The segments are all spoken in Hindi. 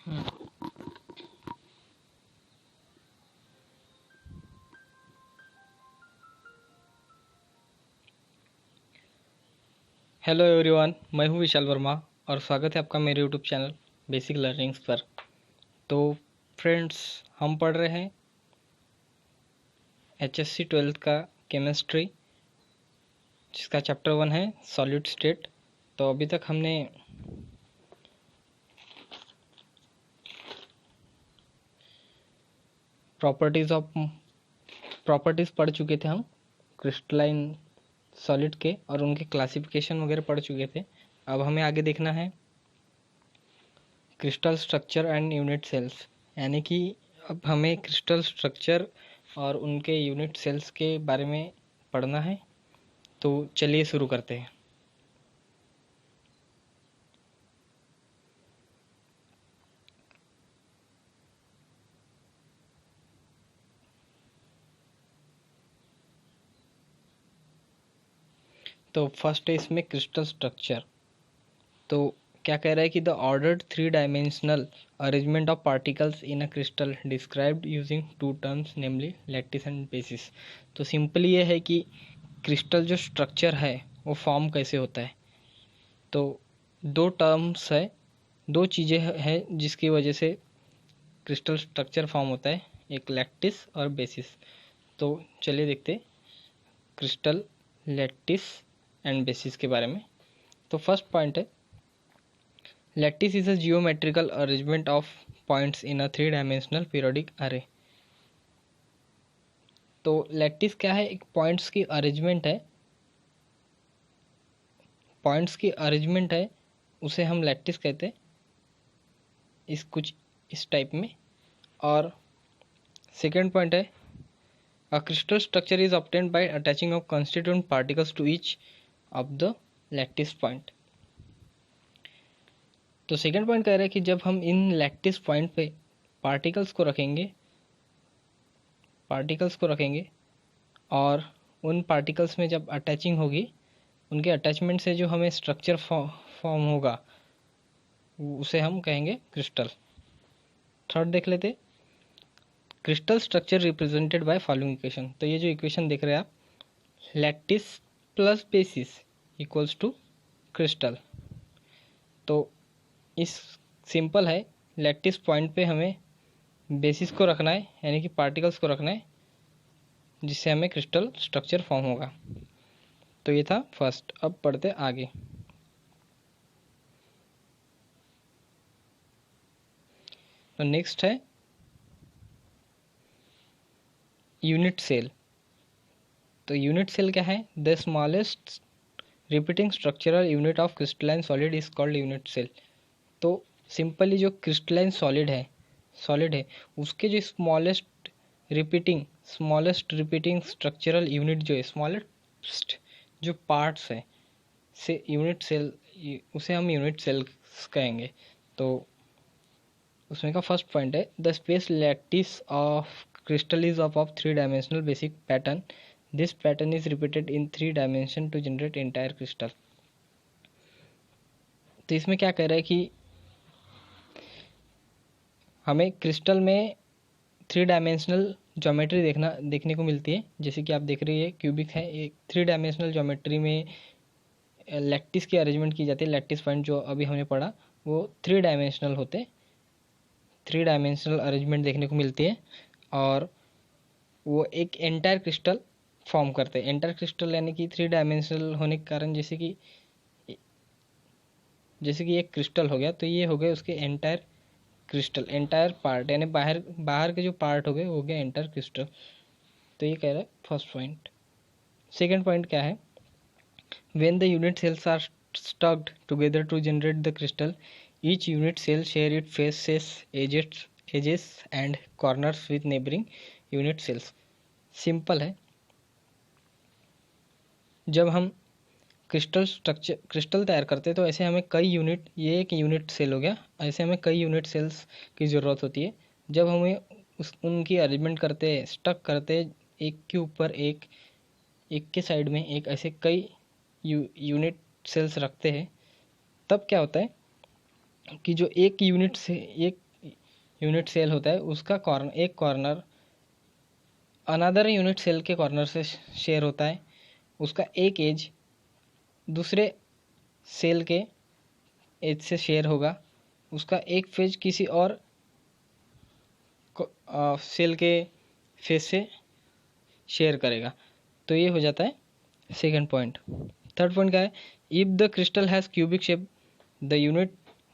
हेलो एवरीवन, मैं हूं विशाल वर्मा और स्वागत है आपका मेरे यूट्यूब चैनल बेसिक लर्निंग्स पर। तो फ्रेंड्स, हम पढ़ रहे हैं HSC 12th का केमिस्ट्री, जिसका चैप्टर 1 है सॉलिड स्टेट। तो अभी तक हमने प्रॉपर्टीज़ पढ़ चुके थे हम क्रिस्टलाइन सॉलिड के, और उनके क्लासिफिकेशन वगैरह पढ़ चुके थे। अब हमें आगे देखना है crystal structure and unit cells, यानी कि अब हमें क्रिस्टल स्ट्रक्चर और उनके यूनिट सेल्स के बारे में पढ़ना है। तो चलिए शुरू करते हैं। तो फर्स्ट है इसमें क्रिस्टल स्ट्रक्चर। तो क्या कह रहा है कि the ordered 3 dimensional arrangement of particles in a crystal described using 2 terms namely lattice and bases. तो सिंपली ये है कि क्रिस्टल जो स्ट्रक्चर है वो फॉर्म कैसे होता है। तो 2 टर्म्स है, 2 चीज़ें हैं जिसकी वजह से क्रिस्टल स्ट्रक्चर फॉर्म होता है, एक लैटिस और बेसिस। तो चलिए देखते क्रिस्टल, लैटिस एंड बेसिस के बारे में। तो फर्स्ट पॉइंट है, lattice is a geometrical arrangement of points in a 3 dimensional periodic अरे। तो लैटिस क्या है, एक पॉइंट्स की अरेंजमेंट है, पॉइंट्स की अरेंजमेंट है, उसे हम लैटिस कहते हैं इस टाइप में। और सेकेंड पॉइंट है, a crystal structure is obtained by attaching of constituent particles to each of the lattice point। तो सेकेंड पॉइंट कह रहा है कि जब हम इन लैटिस पॉइंट पे पार्टिकल्स को रखेंगे और उन पार्टिकल्स में जब अटैचिंग होगी, उनके अटैचमेंट से जो हमें स्ट्रक्चर फॉर्म होगा उसे हम कहेंगे क्रिस्टल। थर्ड देख लेते, crystal structure represented by following equation. तो ये जो इक्वेशन देख रहे हैं आप, lattice plus basis equals to crystal. तो इस सिंपल है, लैटिस पॉइंट पे हमें बेसिस को रखना है, यानी कि पार्टिकल्स को रखना है, जिससे हमें क्रिस्टल स्ट्रक्चर फॉर्म होगा। तो ये था फर्स्ट। अब पढ़ते आगे। तो नेक्स्ट है यूनिट सेल। तो यूनिट सेल क्या है, the smallest repeating structural unit of crystalline solid is called unit cell. तो सिंपली जो क्रिस्टलाइन सॉलिड है उसके जो स्मॉलेस्ट रिपीटिंग स्ट्रक्चरल यूनिट जो है, स्मॉलेस्ट जो पार्ट्स है से यूनिट सेल, उसे हम यूनिट सेल कहेंगे। तो उसमें का फर्स्ट पॉइंट है, the space lattice of crystal is of 3 dimensional basic pattern. This pattern is repeated in 3 dimension to generate entire crystal. तो इसमें क्या कह रहा है कि हमें क्रिस्टल में 3 डायमेंशनल ज्योमेट्री देखने को मिलती है। जैसे कि आप देख रही है, क्यूबिक है, एक 3 डायमेंशनल ज्योमेट्री में लैटिस की अरेंजमेंट की जाती है। लैटिस पॉइंट जो अभी हमने पढ़ा वो 3 डायमेंशनल होते, 3 डायमेंशनल अरेंजमेंट देखने को मिलती है, और वो एक एंटायर क्रिस्टल फॉर्म करते हैं। एंटायर क्रिस्टल यानी कि 3 डायमेंशनल होने के कारण, जैसे कि एक क्रिस्टल हो गया, तो ये हो गए उसके एंटायर क्रिस्टल, एंटायर पार्ट, यानी बाहर के जो पार्ट हो गए वो हो गया एंटायर क्रिस्टल। तो ये कह रहा है फर्स्ट पॉइंट। सेकेंड पॉइंट क्या है, when the unit cells are stacked together to generate the crystal, each unit cell share it faces, edges and corners with neighbouring unit cells. Simple है, जब हम क्रिस्टल तैयार करते हैं तो ऐसे हमें कई यूनिट, ये एक यूनिट सेल हो गया, ऐसे हमें कई यूनिट सेल्स की ज़रूरत होती है। जब हमें उनकी अरेंजमेंट करते, स्टक करते, एक के ऊपर एक, एक के साइड में एक, ऐसे कई यूनिट सेल्स रखते हैं, तब क्या होता है कि जो एक यूनिट से यूनिट सेल होता है उसका एक कॉर्नर अनदर यूनिट सेल के कॉर्नर से शेयर होता है, उसका एक एज दूसरे सेल के एज से शेयर होगा, उसका एक फेज किसी और सेल के फेज से शेयर करेगा। तो ये हो जाता है सेकंड पॉइंट। थर्ड पॉइंट क्या है, if the crystal has cubic shape the unit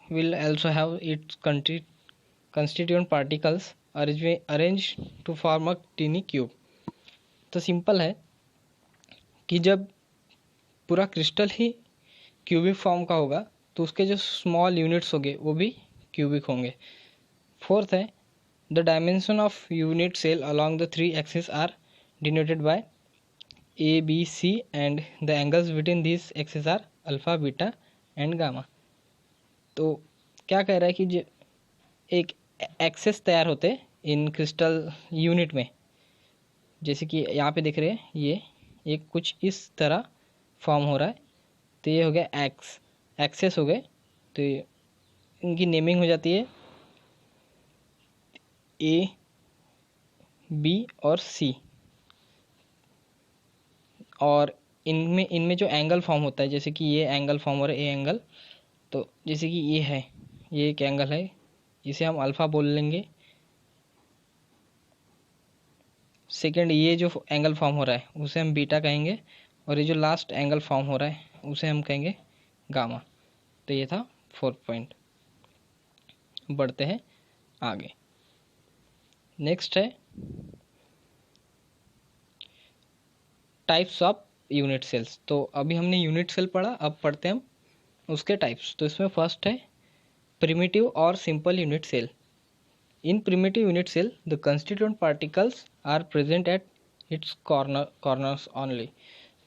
will also have its constituent particles arrange to form a tiny cube. तो सिंपल है कि जब पूरा क्रिस्टल ही क्यूबिक फॉर्म का होगा तो उसके जो स्मॉल यूनिट्स होंगे वो भी क्यूबिक होंगे। फोर्थ है, the dimension of unit cell along the three axis are denoted by a b c and the angles between this axis are alpha beta and gamma. तो क्या कह रहा है कि एक एक्सेस तैयार होते इन क्रिस्टल यूनिट में, जैसे कि यहाँ पे देख रहे हैं ये एक कुछ इस तरह फॉर्म हो रहा है, तो ये हो गया एक्सेस हो गए, तो इनकी नेमिंग हो जाती है ए बी और सी। और इनमें इनमें जो एंगल फॉर्म होता है, जैसे कि ये एंगल फॉर्म हो रहा है ए एंगल, तो जैसे कि ये है, ये एक एंगल है, इसे हम अल्फ़ा बोल लेंगे। सेकंड ये जो एंगल फॉर्म हो रहा है उसे हम बीटा कहेंगे, और ये जो लास्ट एंगल फॉर्म हो रहा है उसे हम कहेंगे गामा। तो ये था फोर्थ पॉइंट। बढ़ते हैं आगे। नेक्स्ट है टाइप्स ऑफ यूनिट सेल्स। तो अभी हमने यूनिट सेल पढ़ा, अब पढ़ते हैं हम उसके टाइप्स। तो इसमें फर्स्ट है प्रिमिटिव और simple unit cell. In primitive unit cell the constituent particles are present at its corners only.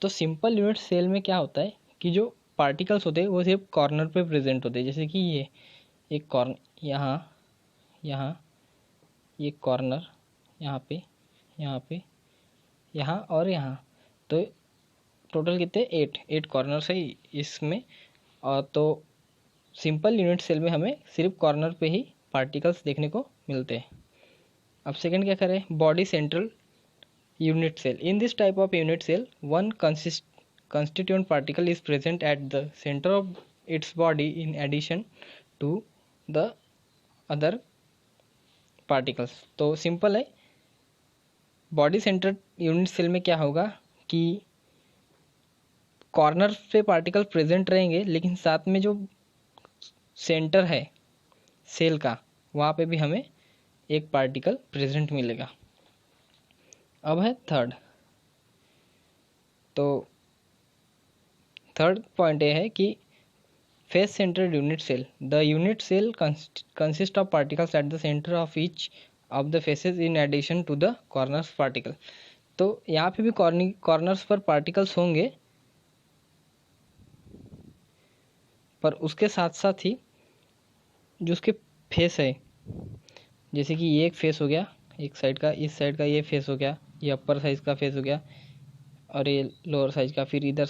तो सिंपल यूनिट सेल में क्या होता है कि जो पार्टिकल्स होते हैं वो सिर्फ कॉर्नर पे प्रेजेंट होते हैं, जैसे कि ये एक कॉर्नर यहाँ यहाँ, ये कॉर्नर यहाँ पे यहाँ पे यहाँ और यहाँ, तो टोटल कितने 8 कॉर्नर्स है इसमें। और तो सिंपल यूनिट सेल में हमें सिर्फ कॉर्नर पे ही पार्टिकल्स देखने को मिलते हैं। अब सेकंड क्या करें, body central unit cell. In this type of unit cell one constituent particle is present at the center of its body in addition to the other particles। तो सिंपल है, बॉडी सेंटर यूनिट सेल में क्या होगा कि कॉर्नर पे पार्टिकल प्रेजेंट रहेंगे, लेकिन साथ में जो सेंटर है सेल का वहाँ पे भी हमें एक पार्टिकल प्रेजेंट मिलेगा। अब है थर्ड। तो थर्ड पॉइंट ये है कि face centred unit cell. The unit cell consist of particles at the centre of each of the faces in addition to the corners particle. तो यहाँ पे भी कॉर्नर्स पर पार्टिकल्स होंगे, पर उसके साथ साथ ही जो उसके फेस है, जैसे कि ये एक फेस हो गया एक साइड का, इस साइड का ये फेस हो गया, ये अपर साइज का फेस हो गया, और ये लोअर साइज का, फिर इधर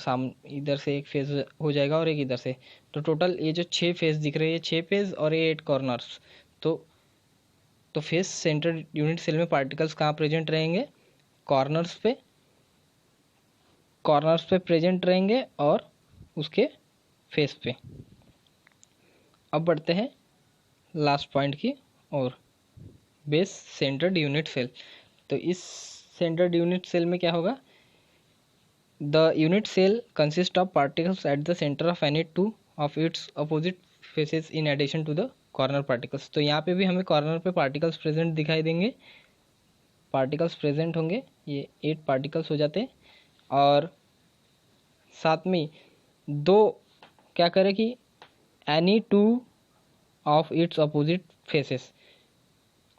से एक फेस हो जाएगा और एक इधर से। तो टोटल ये जो 6 फेस दिख रहे हैं, 6 फेस और ये 8 कॉर्नर्स। तो फेस सेंटर यूनिट सेल में पार्टिकल्स कहाँ प्रेजेंट रहेंगे, कॉर्नर्स पे प्रेजेंट रहेंगे और उसके फेस पे। अब बढ़ते हैं लास्ट पॉइंट की और बेस सेंटर्ड यूनिट सेल। तो इस सेंटर्ड यूनिट सेल में क्या होगा, the unit cell consist of particles at the centre of any two of its opposite faces in addition to the corner particles. तो यहाँ पे भी हमें कॉर्नर पे पार्टिकल्स प्रेजेंट दिखाई देंगे, पार्टिकल्स प्रेजेंट होंगे, ये 8 पार्टिकल्स हो जाते हैं। और साथ में दो क्या करें कि any two of its opposite faces,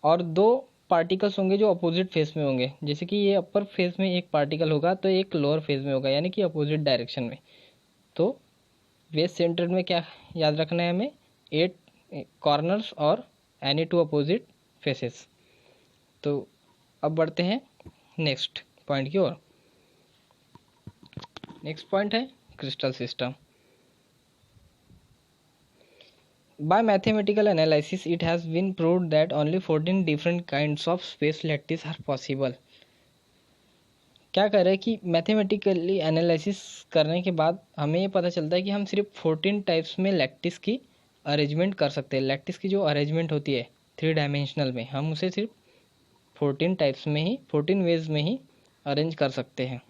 और 2 पार्टिकल्स होंगे जो अपोजिट फेस में होंगे, जैसे कि ये अपर फेस में एक पार्टिकल होगा तो एक लोअर फेस में होगा, यानी कि अपोजिट डायरेक्शन में। तो बेस सेंटर में क्या याद रखना है हमें, 8 कॉर्नर्स और एनी टू अपोजिट फेसेस। तो अब बढ़ते हैं नेक्स्ट पॉइंट की ओर। नेक्स्ट पॉइंट है crystal system. By mathematical analysis, it has been proved that only 14 different kinds of space lattice are possible. क्या कर रहे हैं कि मैथमेटिकली एनालिसिस करने के बाद हमें ये पता चलता है कि हम सिर्फ 14 टाइप्स में लैटिस की अरेंजमेंट कर सकते हैं। लैटिस की जो अरेंजमेंट होती है 3 डायमेंशनल में, हम उसे सिर्फ 14 टाइप्स में ही, 14 वेज में ही अरेंज कर सकते हैं।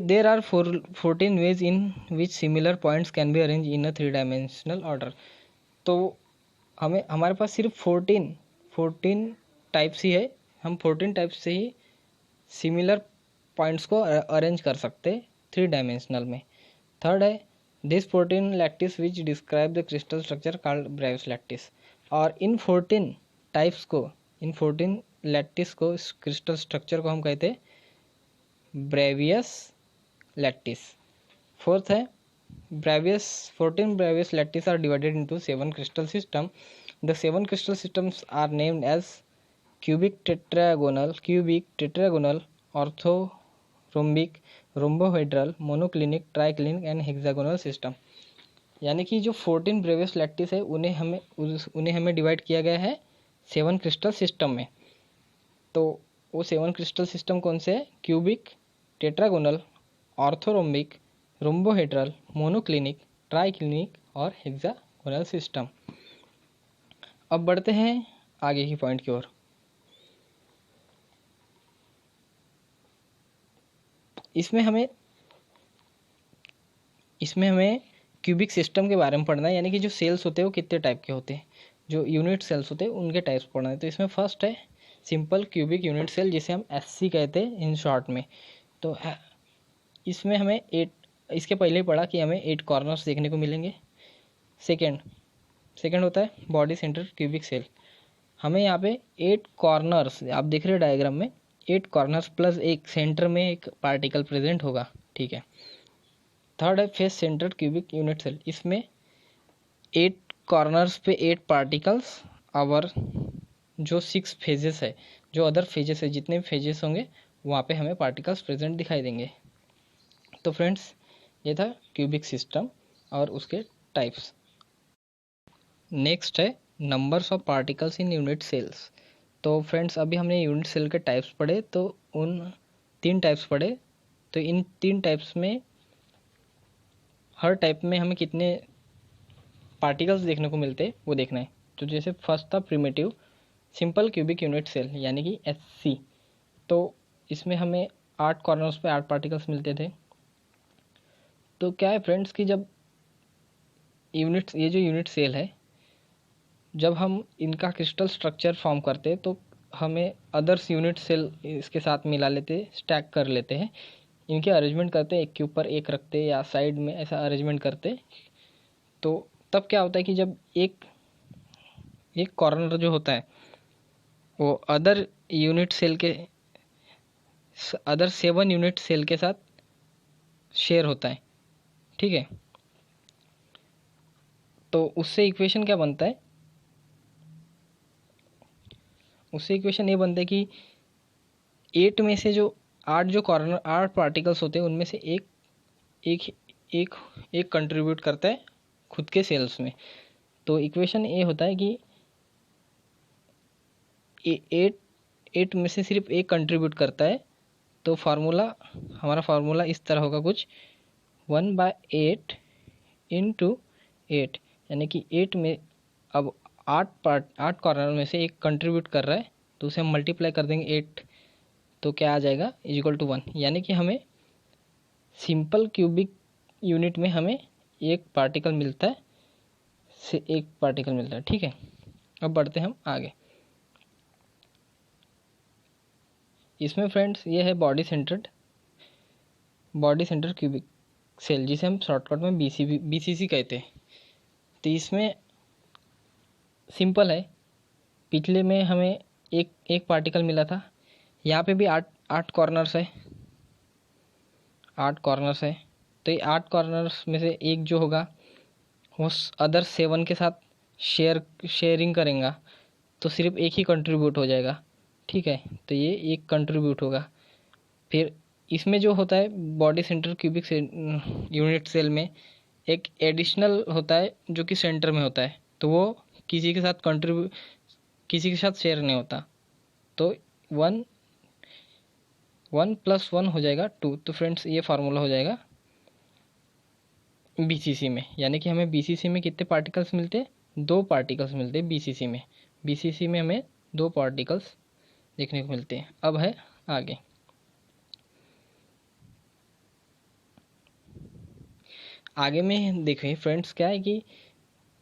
There are 14 ways in which similar points can be arranged in a 3-dimensional order. तो हमारे पास सिर्फ 14 टाइप्स ही है, हम 14 टाइप्स से ही सिमिलर पॉइंट्स को अरेंज कर सकते 3 डायमेंशनल में। थर्ड है this 14 lattice which describe the crystal structure called Bravais lattice. और इन 14 टाइप्स को, इन 14 लैटिस को, इस क्रिस्टल स्ट्रक्चर को हम कहते हैं ब्रेवियस लैटिस। फोर्थ है 14 Bravais lattice are divided into 7 crystal system. The 7 crystal systems are named as cubic, tetragonal, orthorhombic, rhombohedral, monoclinic, triclinic and hexagonal system. यानी कि जो 14 ब्रेवियस लैटिस है उन्हें हमें डिवाइड किया गया है 7 क्रिस्टल सिस्टम में। तो वो 7 क्रिस्टल सिस्टम कौन से है? Cubic, tetragonal, orthorhombic, rhombohedral, monoclinic, triclinic और हेक्सागोनल सिस्टम। अब बढ़ते हैं आगे की पॉइंट की ओर। इसमें हमें क्यूबिक सिस्टम के बारे में पढ़ना है, यानी कि जो सेल्स होते हैं वो कितने टाइप के होते हैं, जो यूनिट सेल्स होते हैं उनके टाइप्स पढ़ना है। तो इसमें फर्स्ट है सिंपल क्यूबिक यूनिट सेल, जिसे हम एससी कहते हैं इन शॉर्ट में। तो इसमें हमें 8, इसके पहले ही पढ़ा कि हमें 8 कॉर्नर्स देखने को मिलेंगे। सेकेंड होता है बॉडी सेंटर क्यूबिक सेल। हमें यहाँ पे 8 कॉर्नर्स, आप देख रहे हो डायग्राम में, 8 कॉर्नर्स प्लस एक सेंटर में एक पार्टिकल प्रेजेंट होगा, ठीक है। थर्ड है face centre cubic unit cell. इसमें 8 कॉर्नर्स पे 8 पार्टिकल्स और जो 6 फेजेस है, जो अदर फेजेस है, जितने भी फेजेस होंगे वहाँ पे हमें पार्टिकल्स प्रेजेंट दिखाई देंगे। तो फ्रेंड्स ये था क्यूबिक सिस्टम और उसके टाइप्स। नेक्स्ट है numbers of particles in unit cells. तो फ्रेंड्स अभी हमने यूनिट सेल के टाइप्स पढ़े, तो उन 3 टाइप्स पढ़े। तो इन 3 टाइप्स में हर टाइप में हमें कितने पार्टिकल्स देखने को मिलते हैं वो देखना है। तो जैसे फर्स्ट था primitive simple cubic unit cell यानी कि एससी। तो इसमें हमें 8 कॉर्नर्स पे 8 पार्टिकल्स मिलते थे। तो क्या है फ्रेंड्स कि जब ये जो यूनिट सेल है, जब हम इनका क्रिस्टल स्ट्रक्चर फॉर्म करते हैं तो हमें अदर्स यूनिट सेल इसके साथ मिला लेते, स्टैक कर लेते हैं, इनके अरेंजमेंट करते हैं, एक के ऊपर एक रखते या साइड में ऐसा अरेंजमेंट करते। तो तब क्या होता है कि जब एक कॉर्नर जो होता है वो अदर 7 यूनिट सेल के साथ शेयर होता है, ठीक है। तो उससे इक्वेशन क्या बनता है? उससे इक्वेशन ये बनता है कि 8 में से जो 8 पार्टिकल्स होते हैं उनमें से एक कंट्रीब्यूट करता है खुद के सेल्स में। तो इक्वेशन ये होता है कि 8 में से सिर्फ एक कंट्रीब्यूट करता है। तो हमारा फार्मूला इस तरह होगा कुछ 1/8 × 8, यानी कि 8 में अब 8 कॉर्नर में से एक कंट्रीब्यूट कर रहा है तो उसे हम मल्टीप्लाई कर देंगे 8, तो क्या आ जाएगा = 1। यानी कि हमें सिंपल क्यूबिक यूनिट में हमें एक पार्टिकल मिलता है, ठीक है। अब बढ़ते हैं हम आगे। इसमें फ्रेंड्स ये है बॉडी सेंटर क्यूबिक सेल, जिसे हम शॉर्टकट में बीसीसी कहते हैं। तो इसमें सिंपल है, पिछले में हमें एक पार्टिकल मिला था, यहाँ पे भी 8 कॉर्नर्स है। 8 कॉर्नर्स है, तो ये 8 कॉर्नर्स में से एक जो होगा वो अदर 7 के साथ शेयरिंग करेगा, तो सिर्फ एक ही कंट्रीब्यूट हो जाएगा, ठीक है। तो ये एक कंट्रीब्यूट होगा। फिर इसमें जो होता है body centre cubic unit cell में एक एडिशनल होता है जो कि सेंटर में होता है, तो वो किसी के साथ किसी के साथ शेयर नहीं होता। तो 1 1 + 1 हो जाएगा 2। तो फ्रेंड्स ये फार्मूला हो जाएगा बीसीसी में, यानी कि हमें बीसीसी में कितने पार्टिकल्स मिलते हैं? 2 पार्टिकल्स मिलते हैं बीसीसी में। बीसीसी में हमें 2 पार्टिकल्स देखने को मिलते हैं। अब है आगे, आगे में देखें फ्रेंड्स, क्या है कि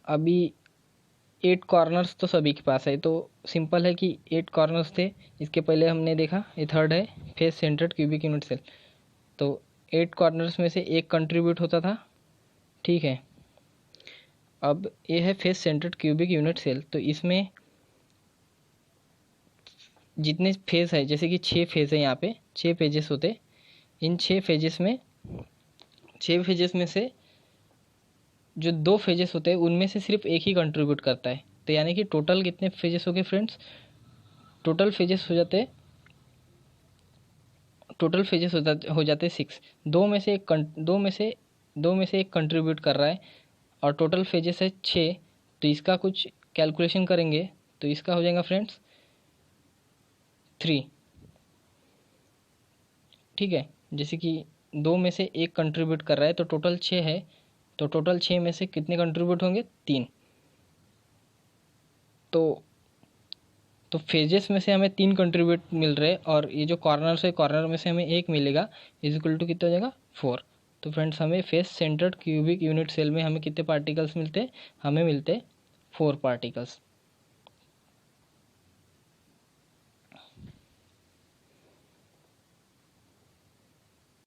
अभी 8 कॉर्नर्स तो सभी के पास है, तो सिंपल है कि 8 कॉर्नर्स थे। इसके पहले हमने देखा ये थर्ड है face centred cubic unit cell. तो 8 कॉर्नर्स में से एक कंट्रीब्यूट होता था, ठीक है। अब ये है face centred cubic unit cell, तो इसमें जितने फेज है, जैसे कि 6 फेज है, यहाँ पे 6 पेजेस होते। इन 6 फेजेस में से जो 2 फेजेस होते हैं उनमें से सिर्फ एक ही कंट्रीब्यूट करता है। तो यानी कि टोटल कितने फेजेस हो गए फ्रेंड्स? टोटल फेजेस हो जाते 6। दो में से एक कंट्रीब्यूट कर रहा है और टोटल फेजेस है 6। तो इसका कुछ कैलकुलेशन करेंगे तो इसका हो जाएगा फ्रेंड्स 3, ठीक है। जैसे कि 2 में से एक कंट्रीब्यूट कर रहा है तो टोटल 6 है, तो टोटल 6 में से कितने कंट्रीब्यूट होंगे? 3। तो फेजेस में से हमें 3 कंट्रीब्यूट मिल रहे हैं और ये जो कॉर्नर में से हमें एक मिलेगा, इज इक्वल टू कितना हो जाएगा? 4। तो फ्रेंड्स हमें face centred cubic unit cell में हमें कितने पार्टिकल्स मिलते हैं? हमें मिलते हैं 4 पार्टिकल्स।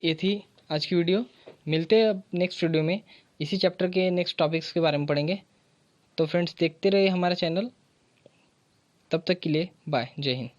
ये थी आज की वीडियो। मिलते हैं अब नेक्स्ट वीडियो में, इसी चैप्टर के नेक्स्ट टॉपिक्स के बारे में पढ़ेंगे। तो फ्रेंड्स देखते रहिए हमारा चैनल। तब तक के लिए बाय, जय हिंद।